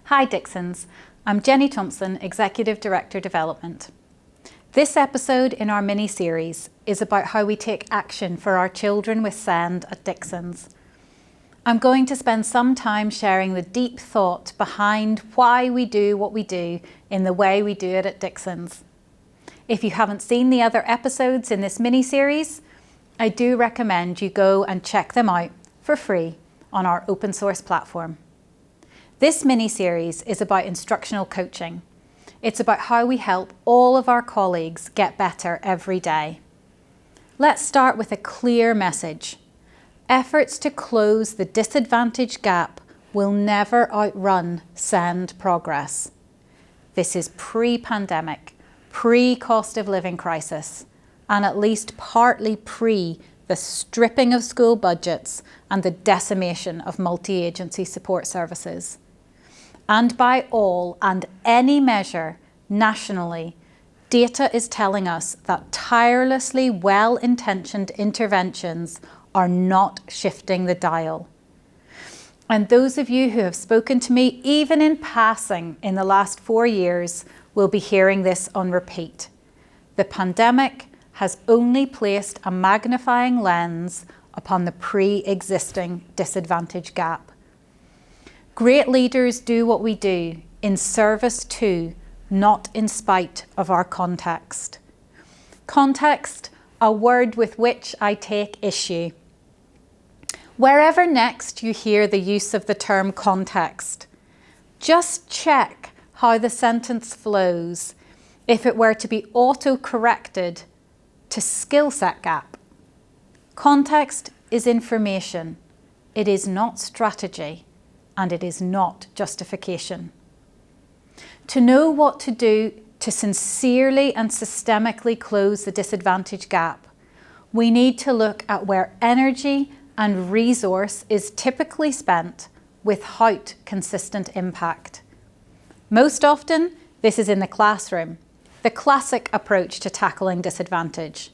Hi Dixons, I'm Jenny Thompson, Executive Director Development. This episode in our mini-series is about how we take action for our children with SEND at Dixons. I'm going to spend some time sharing the deep thought behind why we do what we do in the way we do it at Dixons. If you haven't seen the other episodes in this mini-series, I do recommend you go and check them out for free on our open source platform. This mini-series is about instructional coaching. It's about how we help all of our colleagues get better every day. Let's start with a clear message. Efforts to close the disadvantage gap will never outrun SEND progress. This is pre-pandemic, pre-cost of living crisis, and at least partly pre the stripping of school budgets and the decimation of multi-agency support services. And by all and any measure nationally, data is telling us that tirelessly well-intentioned interventions are not shifting the dial. And those of you who have spoken to me, even in passing in the last 4 years, will be hearing this on repeat. The pandemic has only placed a magnifying lens upon the pre-existing disadvantage gap. Great leaders do what we do in service to, not in spite of our context. Context, a word with which I take issue. Wherever next you hear the use of the term context, just check how the sentence flows if it were to be auto-corrected to skill set gap. Context is information. It is not strategy. And it is not justification. To know what to do to sincerely and systemically close the disadvantage gap, we need to look at where energy and resource is typically spent without consistent impact. Most often, this is in the classroom, the classic approach to tackling disadvantage.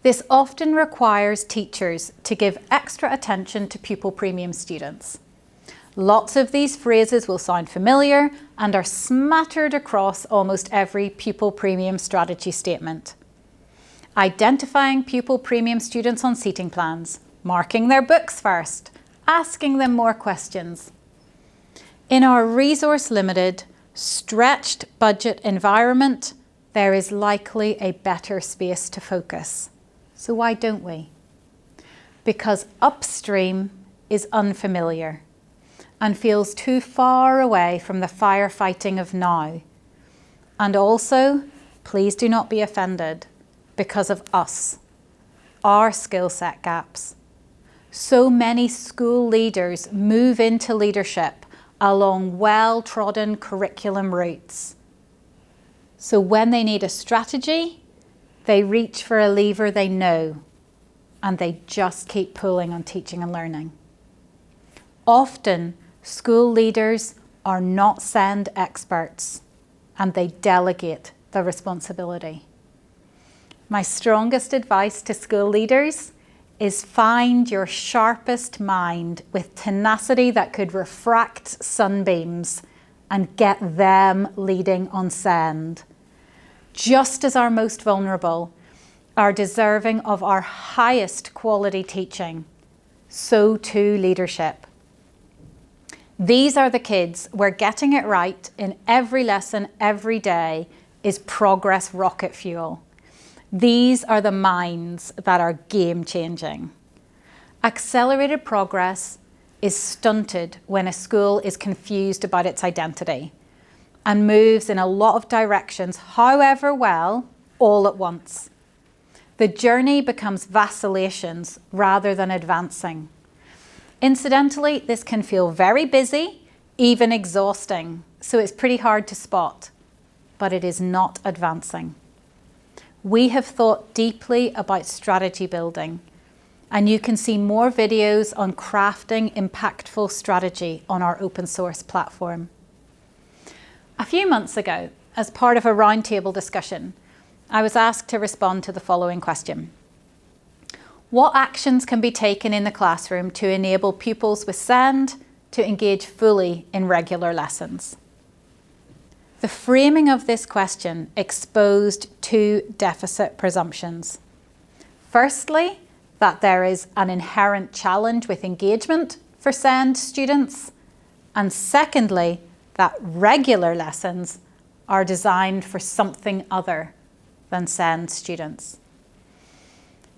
This often requires teachers to give extra attention to pupil premium students. Lots of these phrases will sound familiar and are smattered across almost every pupil premium strategy statement. Identifying pupil premium students on seating plans, marking their books first, asking them more questions. In our resource-limited, stretched budget environment, there is likely a better space to focus. So why don't we? Because upstream is unfamiliar and feels too far away from the firefighting of now. And also, please do not be offended, because of us, our skill set gaps. So many school leaders move into leadership along well-trodden curriculum routes. So when they need a strategy, they reach for a lever they know, and they just keep pulling on teaching and learning. Often, school leaders are not SEND experts, and they delegate the responsibility. My strongest advice to school leaders is find your sharpest mind with tenacity that could refract sunbeams and get them leading on SEND. Just as our most vulnerable are deserving of our highest quality teaching, so too leadership. These are the kids where getting it right in every lesson, every day is progress rocket fuel. These are the minds that are game-changing. Accelerated progress is stunted when a school is confused about its identity and moves in a lot of directions, however well, all at once. The journey becomes vacillations rather than advancing. Incidentally, this can feel very busy, even exhausting, so it's pretty hard to spot, but it is not advancing. We have thought deeply about strategy building, and you can see more videos on crafting impactful strategy on our open source platform. A few months ago, as part of a roundtable discussion, I was asked to respond to the following question. What actions can be taken in the classroom to enable pupils with SEND to engage fully in regular lessons? The framing of this question exposed two deficit presumptions. Firstly, that there is an inherent challenge with engagement for SEND students, and secondly, that regular lessons are designed for something other than SEND students.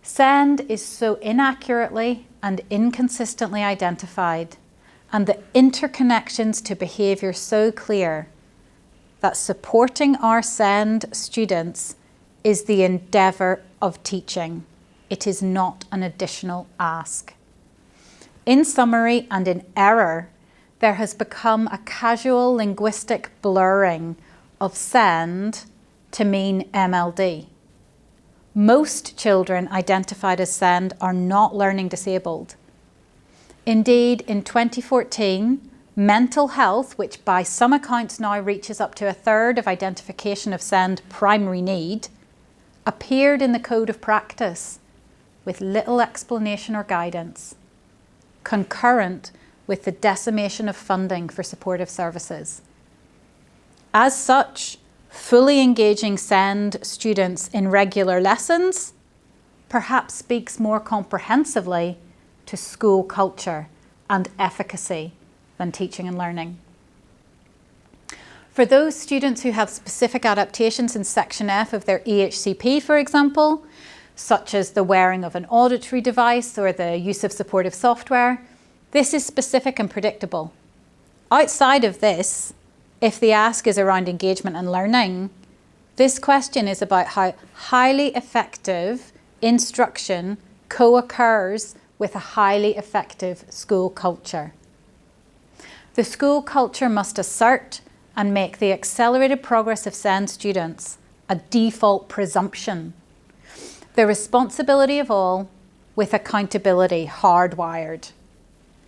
SEND is so inaccurately and inconsistently identified, and the interconnections to behaviour so clear, that supporting our SEND students is the endeavour of teaching. It is not an additional ask. In summary and in error, there has become a casual linguistic blurring of SEND to mean MLD. Most children identified as SEND are not learning disabled. Indeed, in 2014, mental health, which by some accounts now reaches up to a third of identification of SEND primary need, appeared in the Code of Practice with little explanation or guidance, concurrent with the decimation of funding for supportive services. As such, fully engaging SEND students in regular lessons perhaps speaks more comprehensively to school culture and efficacy than teaching and learning. For those students who have specific adaptations in Section F of their EHCP, for example, such as the wearing of an auditory device or the use of supportive software, this is specific and predictable. Outside of this, if the ask is around engagement and learning, this question is about how highly effective instruction co-occurs with a highly effective school culture. The school culture must assert and make the accelerated progress of SEND students a default presumption. The responsibility of all with accountability hardwired.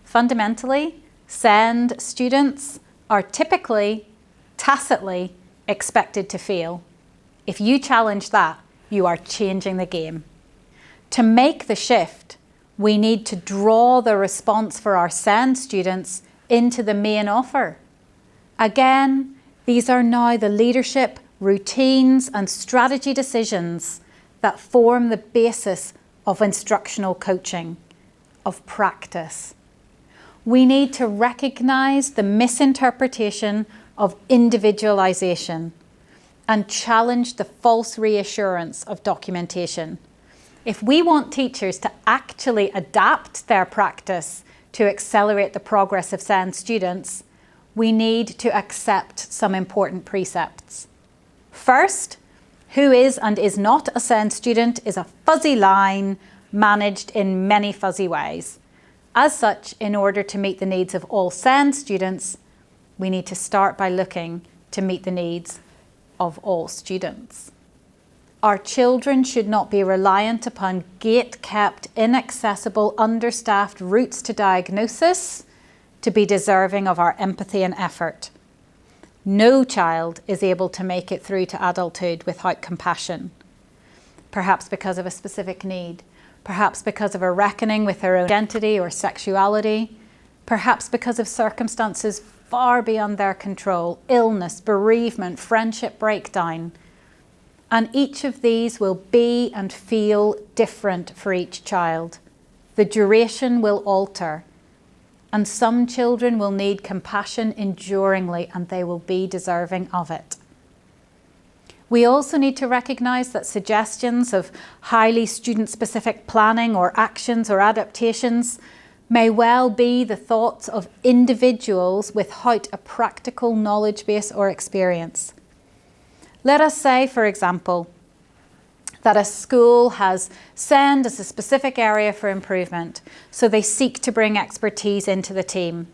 Fundamentally, SEND students are typically, tacitly expected to fail. If you challenge that, you are changing the game. To make the shift, we need to draw the response for our SEND students into the main offer. Again, these are now the leadership, routines and strategy decisions that form the basis of instructional coaching, of practice. We need to recognise the misinterpretation of individualisation and challenge the false reassurance of documentation. If we want teachers to actually adapt their practice to accelerate the progress of SEND students, we need to accept some important precepts. First, who is and is not a SEND student is a fuzzy line managed in many fuzzy ways. As such, in order to meet the needs of all SEND students, we need to start by looking to meet the needs of all students. Our children should not be reliant upon gate-kept, inaccessible, understaffed routes to diagnosis to be deserving of our empathy and effort. No child is able to make it through to adulthood without compassion, perhaps because of a specific need, perhaps because of a reckoning with their own identity or sexuality, perhaps because of circumstances far beyond their control, illness, bereavement, friendship breakdown. And each of these will be and feel different for each child. The duration will alter, and some children will need compassion enduringly, and they will be deserving of it. We also need to recognise that suggestions of highly student-specific planning or actions or adaptations may well be the thoughts of individuals without a practical knowledge base or experience. Let us say, for example, that a school has SEND as a specific area for improvement, so they seek to bring expertise into the team.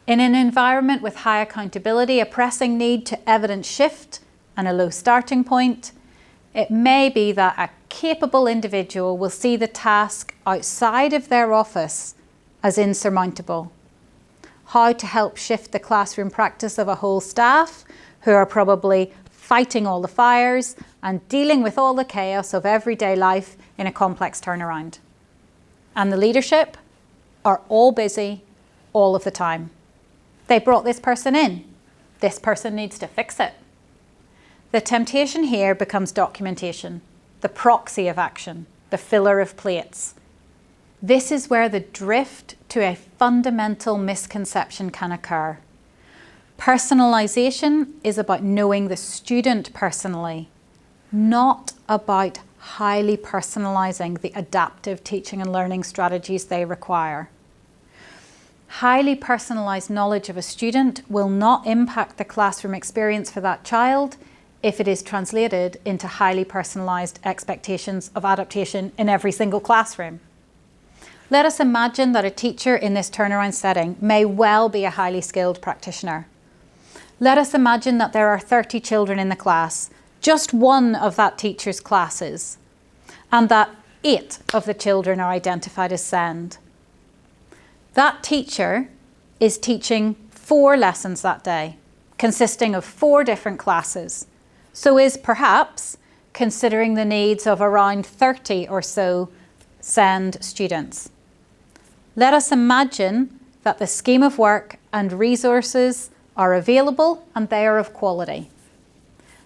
In an environment with high accountability, a pressing need to evidence shift and a low starting point, it may be that a capable individual will see the task outside of their office as insurmountable. How to help shift the classroom practice of a whole staff who are probably fighting all the fires and dealing with all the chaos of everyday life in a complex turnaround. And the leadership are all busy all of the time. They brought this person in. This person needs to fix it. The temptation here becomes documentation, the proxy of action, the filler of plates. This is where the drift to a fundamental misconception can occur. Personalisation is about knowing the student personally, not about highly personalising the adaptive teaching and learning strategies they require. Highly personalised knowledge of a student will not impact the classroom experience for that child if it is translated into highly personalised expectations of adaptation in every single classroom. Let us imagine that a teacher in this turnaround setting may well be a highly skilled practitioner. Let us imagine that there are 30 children in the class, just one of that teacher's classes, and that 8 of the children are identified as SEND. That teacher is teaching 4 lessons that day, consisting of 4 different classes, so is perhaps considering the needs of around 30 or so SEND students. Let us imagine that the scheme of work and resources are available and they are of quality.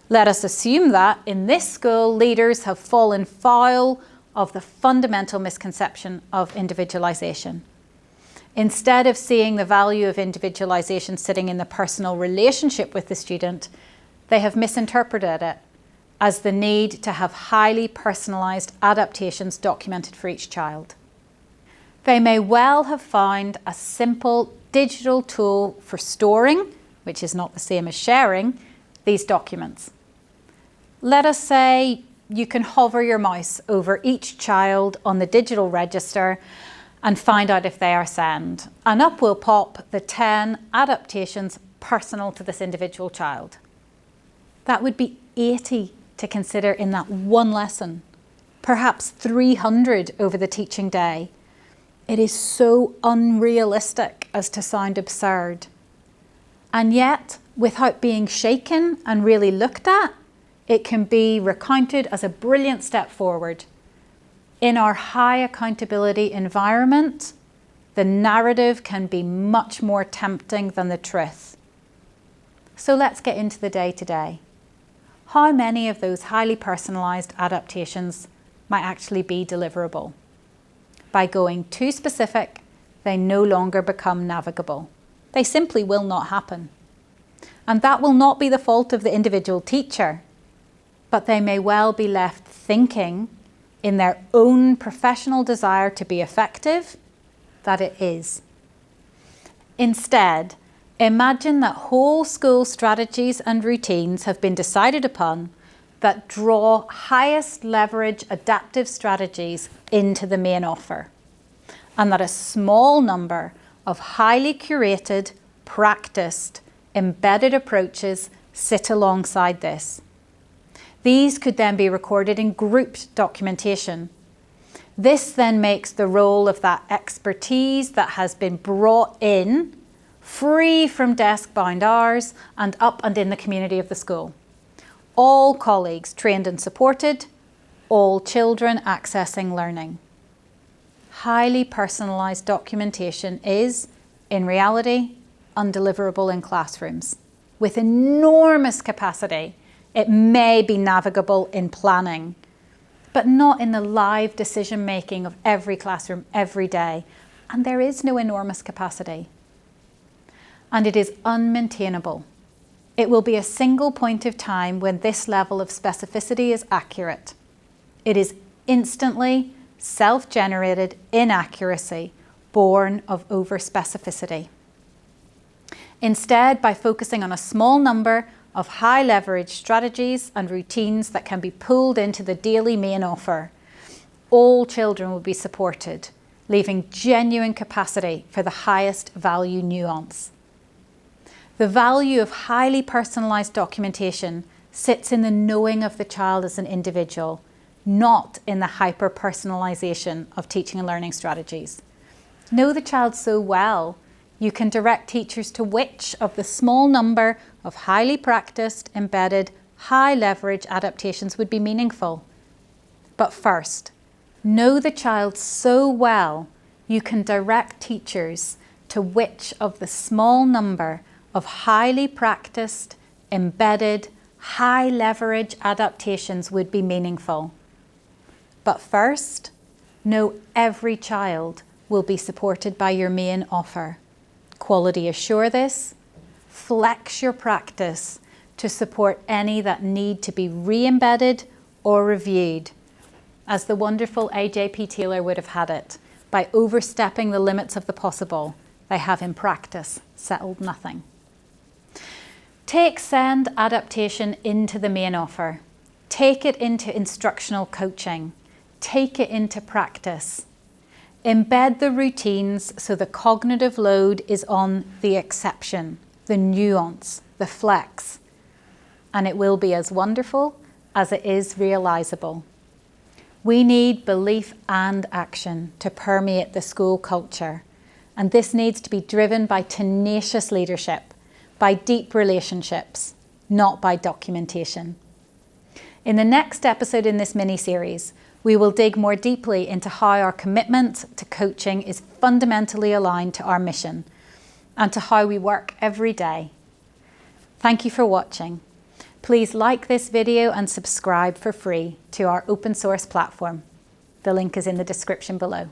Let us assume that in this school, leaders have fallen foul of the fundamental misconception of individualisation. Instead of seeing the value of individualisation sitting in the personal relationship with the student, they have misinterpreted it as the need to have highly personalised adaptations documented for each child. They may well have found a simple digital tool for storing, which is not the same as sharing, these documents. Let us say you can hover your mouse over each child on the digital register and find out if they are SEND. And up will pop the 10 adaptations personal to this individual child. That would be 80 to consider in that one lesson, perhaps 300 over the teaching day. It is so unrealistic as to sound absurd. And yet, without being shaken and really looked at, it can be recounted as a brilliant step forward. In our high accountability environment, the narrative can be much more tempting than the truth. So let's get into the day-to-day. How many of those highly personalised adaptations might actually be deliverable? By going too specific, they no longer become navigable. They simply will not happen. And that will not be the fault of the individual teacher, but they may well be left thinking in their own professional desire to be effective that it is. Instead, imagine that whole school strategies and routines have been decided upon that draw highest leverage adaptive strategies into the main offer, and that a small number of highly curated, practiced, embedded approaches sit alongside this. These could then be recorded in grouped documentation. This then makes the role of that expertise that has been brought in free from desk-bound hours and up and in the community of the school. All colleagues trained and supported, all children accessing learning. Highly personalised documentation is, in reality, undeliverable in classrooms. With enormous capacity, it may be navigable in planning, but not in the live decision-making of every classroom every day. And there is no enormous capacity. And it is unmaintainable. It will be a single point of time when this level of specificity is accurate. It is instantly self-generated inaccuracy born of over-specificity. Instead, by focusing on a small number of high leverage strategies and routines that can be pulled into the daily main offer, all children will be supported, leaving genuine capacity for the highest value nuance. The value of highly personalised documentation sits in the knowing of the child as an individual, not in the hyper-personalisation of teaching and learning strategies. Know the child so well, you can direct teachers to which of the small number of highly practiced, embedded, high leverage adaptations would be meaningful. But first, know the child so well, you can direct teachers to which of the small number of highly practiced, embedded, high leverage adaptations would be meaningful. But first, know every child will be supported by your main offer. Quality assure this, flex your practice to support any that need to be re-embedded or reviewed, as the wonderful A.J.P. Taylor would have had it, by overstepping the limits of the possible, they have in practice settled nothing. Take SEND adaptation into the main offer. Take it into instructional coaching. Take it into practice. Embed the routines so the cognitive load is on the exception, the nuance, the flex, and it will be as wonderful as it is realisable. We need belief and action to permeate the school culture, and this needs to be driven by tenacious leadership, by deep relationships, not by documentation. In the next episode in this mini-series, we will dig more deeply into how our commitment to coaching is fundamentally aligned to our mission and to how we work every day. Thank you for watching. Please like this video and subscribe for free to our open source platform. The link is in the description below.